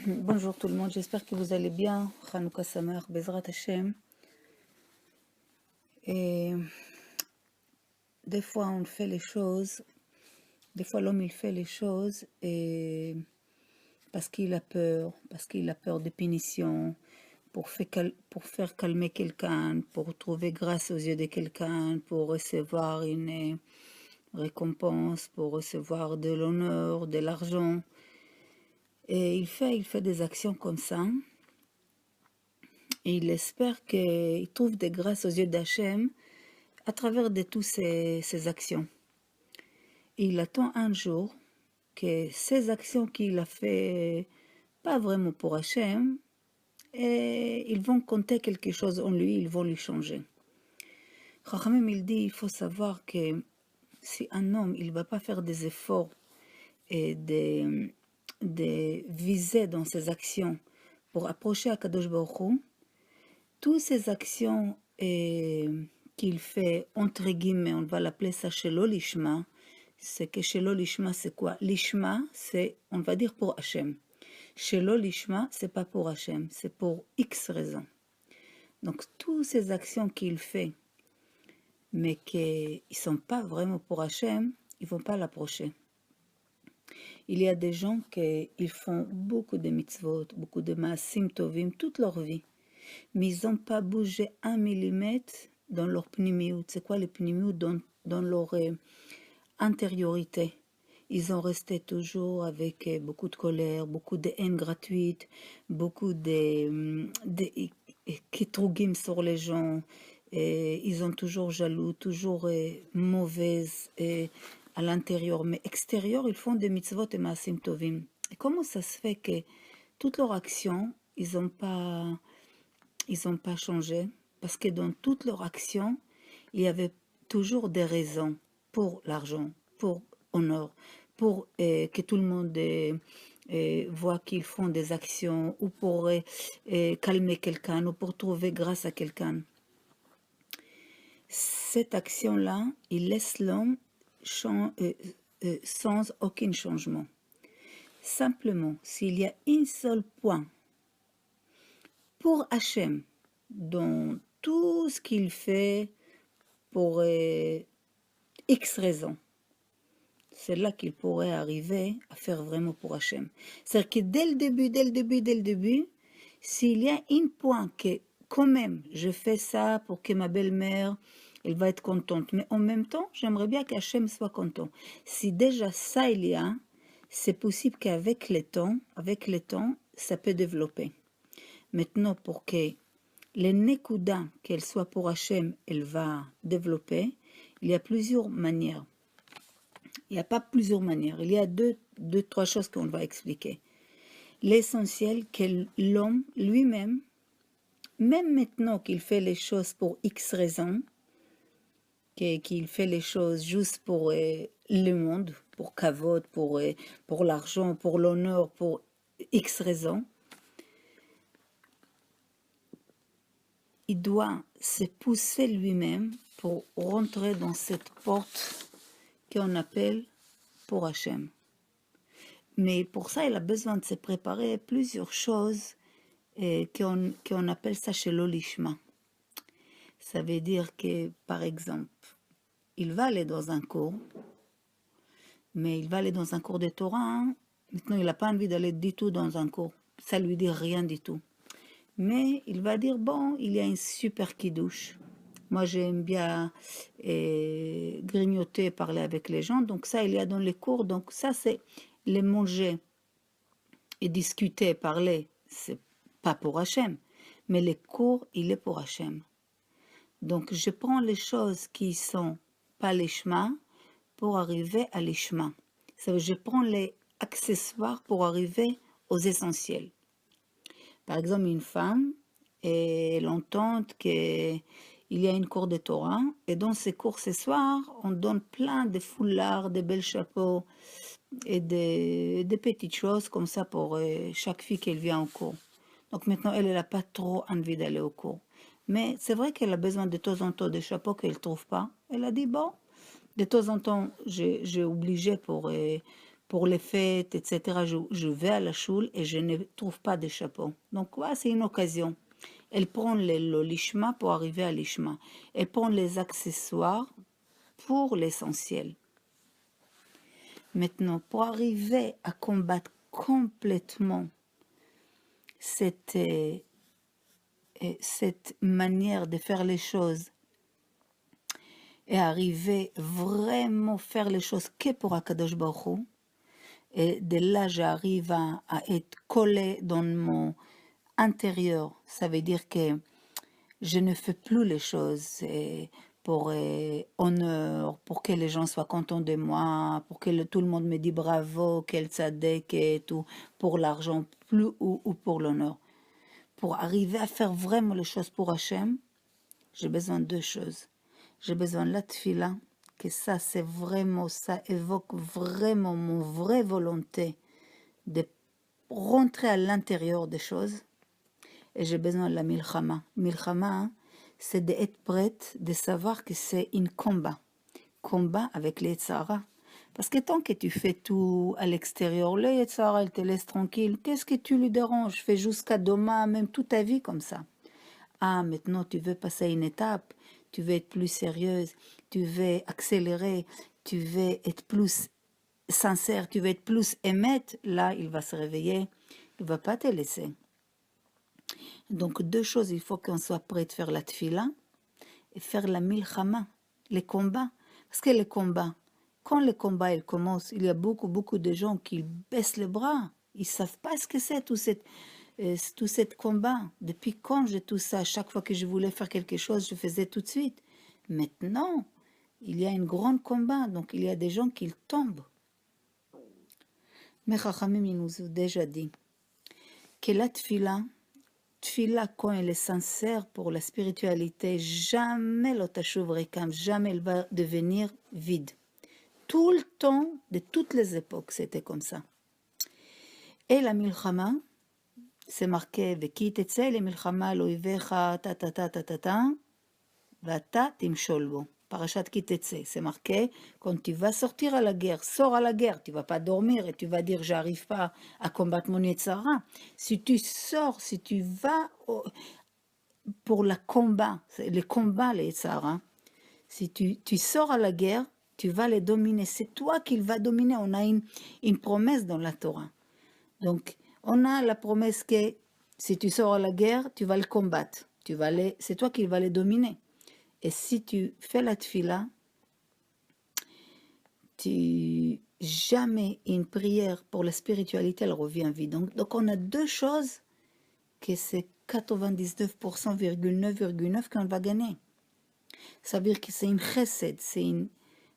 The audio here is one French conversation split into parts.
Bonjour tout le monde, j'espère que vous allez bien. Hanouka Samer, Bezrat Hashem. Et des fois on fait les choses, des fois l'homme il fait les choses et parce qu'il a peur des punitions, pour faire calmer quelqu'un, pour trouver grâce aux yeux de quelqu'un, pour recevoir une récompense, pour recevoir de l'honneur, de l'argent. Et il fait des actions comme ça. Et il espère qu'il trouve des grâces aux yeux d'Hachem à travers de toutes ces actions. Et il attend un jour que ces actions qu'il a fait, pas vraiment pour Hachem, et ils vont compter quelque chose en lui, ils vont lui changer. Chachamim, il dit, il faut savoir que si un homme, il ne va pas faire des efforts et de viser dans ses actions pour approcher Akadosh Baruch Hu, toutes ces actions qu'il fait, entre guillemets, on va l'appeler ça Shelo Lishma, c'est que Shelo Lishma, c'est quoi? Lishma, c'est, on va dire pour Hachem. Shelo Lishma, c'est pas pour Hachem, c'est pour X raisons. Donc, toutes ces actions qu'il fait, mais qui ne sont pas vraiment pour Hachem, ils ne vont pas l'approcher. Il y a des gens qui font beaucoup de mitzvot, beaucoup de maasim tovim toute leur vie, mais ils n'ont pas bougé 1 millimètre dans leur pnimiout. C'est quoi le pnimiout? Dans leur intériorité. Ils ont resté toujours avec beaucoup de colère, beaucoup de haine gratuite, beaucoup de kitrougim sur les gens. Et ils sont toujours jaloux, toujours mauvaises à l'intérieur. Mais extérieur, ils font des mitzvot et maasim tovim. Et comment ça se fait que toutes leurs actions, ils n'ont pas changé? Parce que dans toutes leurs actions, il y avait toujours des raisons pour l'argent, pour honneur, pour que tout le monde voit qu'ils font des actions, ou pour calmer quelqu'un, ou pour trouver grâce à quelqu'un. Cette action-là, il laisse l'homme sans aucun changement. Simplement, s'il y a un seul point pour Hachem, dans tout ce qu'il fait pour X raisons, c'est là qu'il pourrait arriver à faire vraiment pour Hachem. C'est-à-dire que dès le début, s'il y a un point que quand même je fais ça pour que ma belle-mère, elle va être contente, mais en même temps, j'aimerais bien qu'Hachem soit content. Si déjà ça il y a, c'est possible qu'avec le temps, ça peut développer. Maintenant, pour que les Nekuda, qu'elle soit pour Hachem, elle va développer, il y a plusieurs manières. Il n'y a pas plusieurs manières. Il y a deux, trois choses qu'on va expliquer. L'essentiel, que l'homme lui-même, même maintenant qu'il fait les choses pour X raisons, qu'il fait les choses juste pour le monde, pour Kavod, pour l'argent, pour l'honneur, pour X raisons, il doit se pousser lui-même pour rentrer dans cette porte qu'on appelle pour Hachem. Mais pour ça, il a besoin de se préparer plusieurs choses qu'on appelle ça Shelo Lishma. Ça veut dire que, par exemple, il va aller dans un cours, mais il va aller dans un cours de Torah. Hein. Maintenant, il n'a pas envie d'aller du tout dans un cours. Ça lui dit rien du tout. Mais il va dire, bon, il y a un super kidouche. Moi, j'aime bien grignoter, parler avec les gens. Donc ça, il y a dans les cours. Donc ça, c'est les manger et discuter, parler. C'est pas pour Hachem. Mais les cours, il est pour Hachem. Donc, je prends les choses qui sont pas les chemins pour arriver à les chemins. Ça veut dire, je prends les accessoires pour arriver aux essentiels. Par exemple, une femme, elle entend qu'il y a une cour de Torah, et dans ces cours ce soir, on donne plein de foulards, de belles chapeaux, et des petites choses comme ça pour chaque fille qui vient au cours. Donc maintenant, elle n'a pas trop envie d'aller au cours. Mais c'est vrai qu'elle a besoin de temps en temps de chapeaux qu'elle ne trouve pas. Elle a dit, bon, de temps en temps, j'ai obligé pour pour les fêtes, etc., je vais à la choule et je ne trouve pas de chapeau. Donc, voilà, c'est une occasion. Elle prend le lishma pour arriver à lishma. Elle prend les accessoires pour l'essentiel. Maintenant, pour arriver à combattre complètement cette manière de faire les choses et arriver vraiment faire les choses que pour Akadosh Baruch Hu, et de là j'arrive à être collé dans mon intérieur. Ça veut dire que je ne fais plus les choses pour honneur, pour que les gens soient contents de moi, pour que tout le monde me dise bravo, quel tzadek et tout, pour l'argent plus ou pour l'honneur. Pour arriver à faire vraiment les choses pour Hachem, j'ai besoin de deux choses. J'ai besoin de la tfila, que ça c'est vraiment, ça évoque vraiment mon vraie volonté de rentrer à l'intérieur des choses. Et j'ai besoin de la milchama. Milchama, c'est d'être prête, de savoir que c'est un combat. Combat avec les Yetzirah. Parce que tant que tu fais tout à l'extérieur, le Yetzirah, il te laisse tranquille. Qu'est-ce que tu lui déranges? Fais jusqu'à demain, même toute ta vie comme ça. Ah, maintenant tu veux passer à une étape, tu veux être plus sérieuse, tu veux accélérer, tu veux être plus sincère, tu veux être plus émette. Là, il va se réveiller, il ne va pas te laisser. Donc, deux choses, il faut qu'on soit prêt de faire la tfila et faire la milchama, les combats. Parce que les combats, quand les combats ils commencent, il y a beaucoup de gens qui baissent les bras. Ils ne savent pas ce que c'est tout ce combat. Depuis quand j'ai tout ça? Chaque fois que je voulais faire quelque chose, je faisais tout de suite. Maintenant, il y a un grand combat, donc il y a des gens qui tombent. Mais Chachamim, il nous a déjà dit que la tfila, quand elle est sincère pour la spiritualité, jamais l'otashuvrekam, jamais elle va devenir vide. Tout le temps, de toutes les époques, c'était comme ça. Et la milchama, c'est marqué, Veki tetze le milchama loivecha ta ta ta ta ta ta, vata timshol bo. Parashat Ki tetze, c'est marqué, quand tu vas sortir à la guerre, sors à la guerre, tu vas pas dormir et tu vas dire, j'arrive pas à combattre mon Yetzirah. Si tu sors, si tu vas pour le combat, les Yetzirah, si tu sors à la guerre, tu vas les dominer. C'est toi qui vas dominer. On a une promesse dans la Torah. Donc, on a la promesse que si tu sors à la guerre, tu vas le combattre. C'est toi qui vas les dominer. Et si tu fais la tfila, jamais une prière pour la spiritualité, elle revient vide. Donc on a deux choses que c'est 99,9,9 qu'on va gagner. Ça veut dire que c'est une chesed, c'est une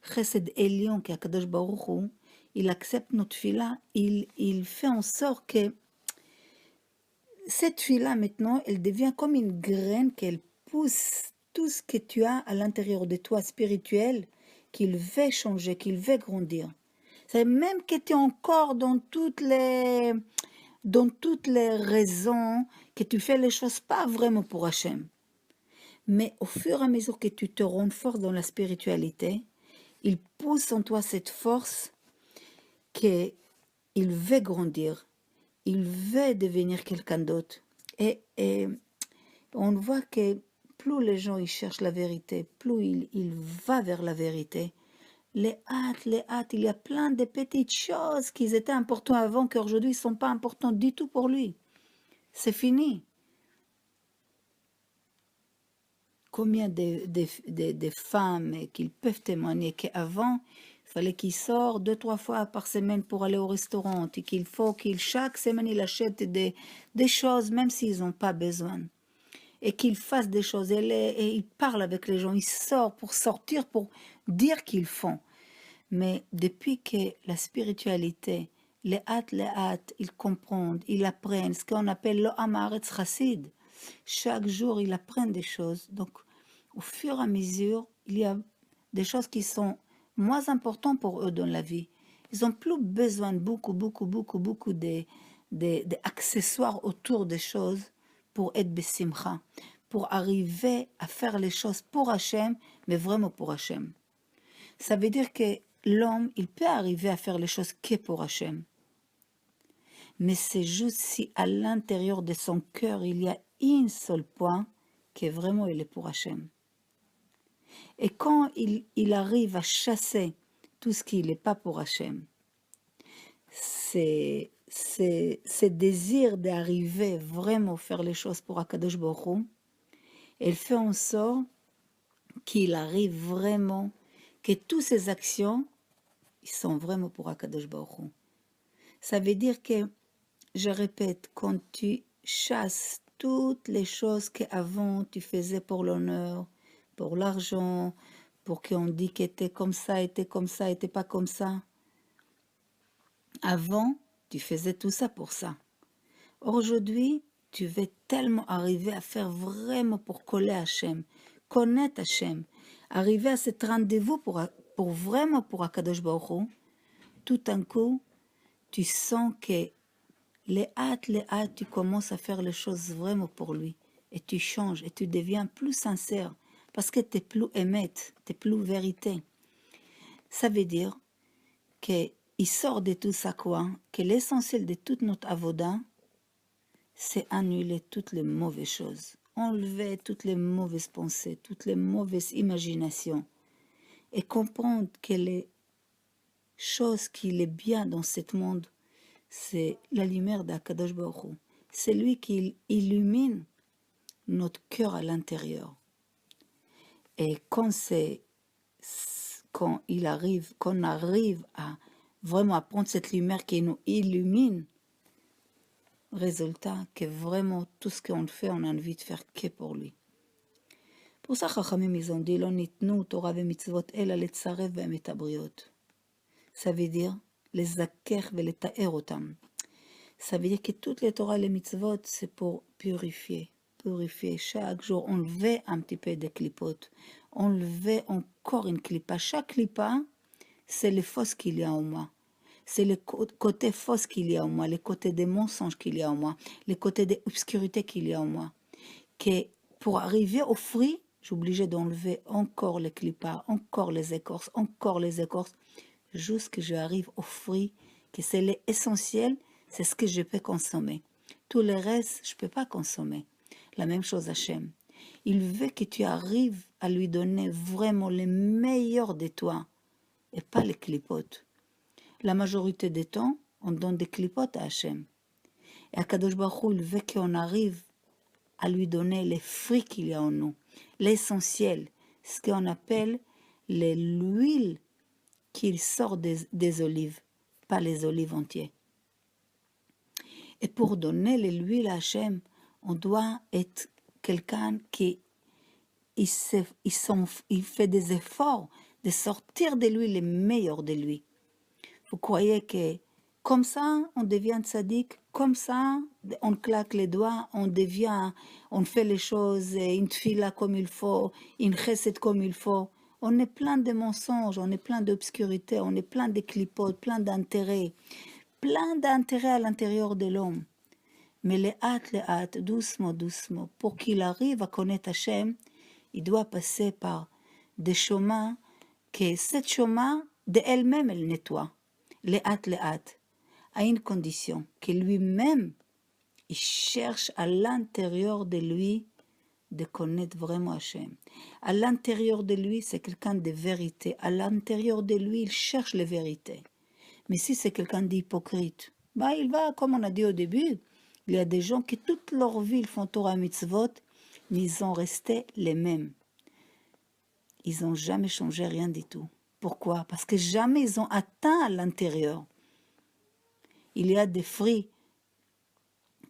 chesed élion qu'Akadosh Baruch Hu, il accepte notre tfila, il fait en sorte que cette tfila maintenant, elle devient comme une graine qu'elle pousse tout ce que tu as à l'intérieur de toi spirituel, qu'il veut changer, qu'il veut grandir. C'est même que tu es encore dans toutes les raisons que tu fais les choses pas vraiment pour Hachem. Mais au fur et à mesure que tu te renforces dans la spiritualité, il pousse en toi cette force qu'il veut grandir, il veut devenir quelqu'un d'autre. Et on voit que plus les gens ils cherchent la vérité, plus il va vers la vérité. Les hâtes, il y a plein de petites choses qui étaient importantes avant, qu'aujourd'hui ne sont pas importantes du tout pour lui. C'est fini. Combien de femmes qui peuvent témoigner qu'avant, il fallait qu'ils sortent 2-3 fois par semaine pour aller au restaurant, et qu'il faut chaque semaine, ils achètent des choses, même s'ils n'ont pas besoin. Et qu'ils fassent des choses, et ils parlent avec les gens, ils sortent pour sortir, pour dire qu'ils font. Mais depuis que la spiritualité, les hâtes, ils comprennent, ils apprennent, ce qu'on appelle le Hamaretz Chassid. Chaque jour, ils apprennent des choses. Donc, au fur et à mesure, il y a des choses qui sont moins importantes pour eux dans la vie. Ils n'ont plus besoin de beaucoup d'accessoires autour des choses pour être besimcha, pour arriver à faire les choses pour Hachem, mais vraiment pour Hachem. Ça veut dire que l'homme, il peut arriver à faire les choses que pour Hachem. Mais c'est juste si à l'intérieur de son cœur, il y a un seul point que vraiment il est pour Hachem. Et quand il arrive à chasser tout ce qui n'est pas pour Hachem, ce désir d'arriver vraiment à faire les choses pour Akadosh Baruch Hu, elle fait en sorte qu'il arrive vraiment, que toutes ses actions, ils sont vraiment pour Akadosh Baruch Hu. Ça veut dire que, je répète, quand tu chasses toutes les choses qu'avant tu faisais pour l'honneur, pour l'argent, pour qu'on dise que était comme ça, était pas comme ça. Avant, tu faisais tout ça pour ça. Aujourd'hui, tu veux tellement arriver à faire vraiment pour coller Hachem, connaître Hachem, arriver à cet rendez-vous pour vraiment pour Akadosh Baruch Hu, tout d'un coup, tu sens que les hâtes, tu commences à faire les choses vraiment pour lui. Et tu changes, et tu deviens plus sincère, parce que tu n'es plus émette, tu n'es plus vérité. Ça veut dire qu'il sort de tout ça quoi, que l'essentiel de toute notre avoda, c'est annuler toutes les mauvaises choses, enlever toutes les mauvaises pensées, toutes les mauvaises imaginations, et comprendre que les choses qui est bien dans ce monde, c'est la lumière d'Akadosh Baruch Hu. C'est lui qui illumine notre cœur à l'intérieur. Et quand on arrive à vraiment à prendre cette lumière qui nous illumine, résultat que vraiment tout ce qu'on fait, on a envie de faire que pour lui. Pour ça, Chachamim, ils ont dit, לא ניתנו תורה ומצוות אלא לצרף בהם את הבריות. Ça veut dire les zakher et les ta'er otam. Ça veut dire que toutes les Torahs et les mitzvot, c'est pour purifier. Chaque jour, enlever un petit peu de clipotes. Enlever encore une clipa. Chaque clipa, c'est les fausses qu'il y a en moi. C'est le côté fausse qu'il y a en moi, le côté des mensonges qu'il y a en moi, le côté des obscurités qu'il y a en moi. Que pour arriver au fruit, j'ai obligé d'enlever encore les clipas, encore les écorces, jusqu'à ce que j'arrive au fruit, que c'est l'essentiel, c'est ce que je peux consommer. Tout le reste, je ne peux pas consommer. La même chose Hachem. Il veut que tu arrives à lui donner vraiment le meilleur de toi, et pas les clipotes. La majorité des temps, on donne des clipotes à Hachem. Et Akadosh Baruch Hu, il veut qu'on arrive à lui donner les fruits qu'il y a en nous, l'essentiel, ce qu'on appelle l'huile qui sort des olives, pas les olives entières. Et pour donner l'huile à Hachem, on doit être quelqu'un qui il fait des efforts de sortir de lui le meilleur de lui. Vous croyez que comme ça, on devient tzaddik, comme ça, on claque les doigts, on fait les choses, une tfila comme il faut, une chesed comme il faut. On est plein de mensonges, on est plein d'obscurité, on est plein de clipotes, plein d'intérêts à l'intérieur de l'homme. Mais les hâtes, doucement, pour qu'il arrive à connaître Hachem, il doit passer par des chemins que cette chemin, d'elle-même, elle nettoie. Les hâtes, à une condition, que lui-même, il cherche à l'intérieur de lui de connaître vraiment Hachem. À l'intérieur de lui, c'est quelqu'un de vérité. À l'intérieur de lui, il cherche les vérités. Mais si c'est quelqu'un d'hypocrite, il va, comme on a dit au début, il y a des gens qui toute leur vie, ils font Torah mitzvot, mais ils ont resté les mêmes. Ils n'ont jamais changé rien du tout. Pourquoi? Parce que jamais ils ont atteint à l'intérieur. Il y a des fruits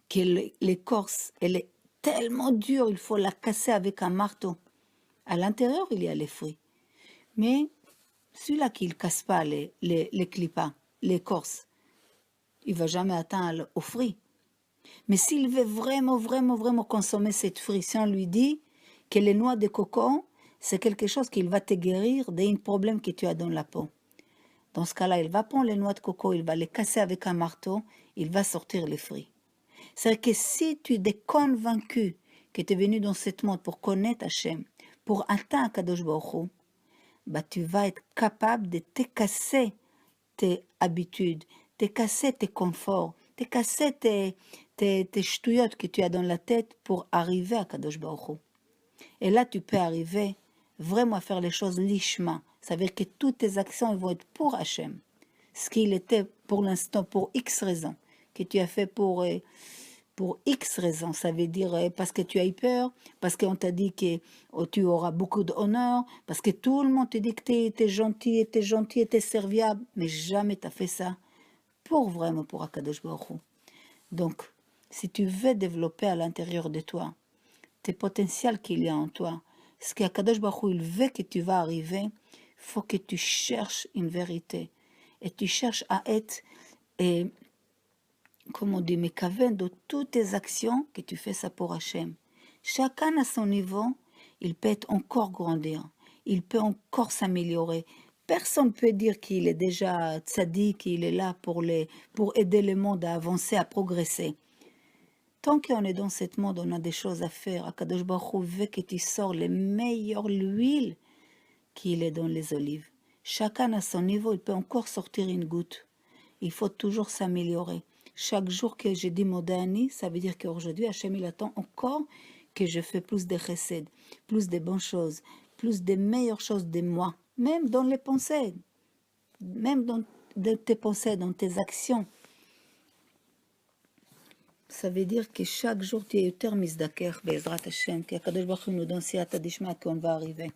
que l'écorce, elle est tellement dure, il faut la casser avec un marteau. À l'intérieur, il y a les fruits. Mais celui-là qui ne casse pas les clipas, l'écorce, il ne va jamais atteindre aux fruits. Mais s'il veut vraiment consommer cette fruit, si on lui dit que les noix de coco, c'est quelque chose qui va te guérir d'un problème que tu as dans la peau. Dans ce cas-là, il va prendre les noix de coco, il va les casser avec un marteau, il va sortir les fruits. C'est-à-dire que si tu es convaincu que tu es venu dans ce monde pour connaître Hachem, pour atteindre Kadosh Baruch Hu, bah, tu vas être capable de te casser tes habitudes, te casser tes conforts, te casser tes ch'touillottes que tu as dans la tête pour arriver à Kadosh Baruch Hu. Et là, tu peux arriver vraiment à faire les choses lichement. Ça veut dire que toutes tes actions vont être pour Hachem. Ce qu'il était pour l'instant pour X raisons, que tu as fait pour X raisons. Ça veut dire parce que tu as eu peur, parce qu'on t'a dit que tu auras beaucoup d'honneur, parce que tout le monde te dit que tu es gentil, tu es serviable, mais jamais tu as fait ça pour vraiment pour Akadosh Baruch Hu. Donc, si tu veux développer à l'intérieur de toi tes potentiels qu'il y a en toi, ce qu'Akadosh Baruch Hu il veut que tu vas arriver, il faut que tu cherches une vérité. Et tu cherches à être, comme on dit, mekaven de toutes tes actions que tu fais ça pour Hachem. Chacun à son niveau, il peut être encore grandir, il peut encore s'améliorer. Personne ne peut dire qu'il est déjà tzaddik, qu'il est là pour aider le monde à avancer, à progresser. Tant qu'on est dans ce monde, on a des choses à faire. Akadosh Baruch Hu veut que tu sors les meilleures huiles qu'il est dans les olives. Chacun à son niveau, il peut encore sortir une goutte. Il faut toujours s'améliorer. Chaque jour que je dis Modani, ça veut dire qu'aujourd'hui, Hachem il attend encore que je fais plus de chesed, plus de bonnes choses, plus de meilleures choses de moi, même dans les pensées, même dans tes pensées, dans tes actions. Ça veut dire que chaque jour tu es יותר מזדכך בעזרת השם, כי הקדוש ברוך הוא nous donne siyata dishma qu'on va arriver.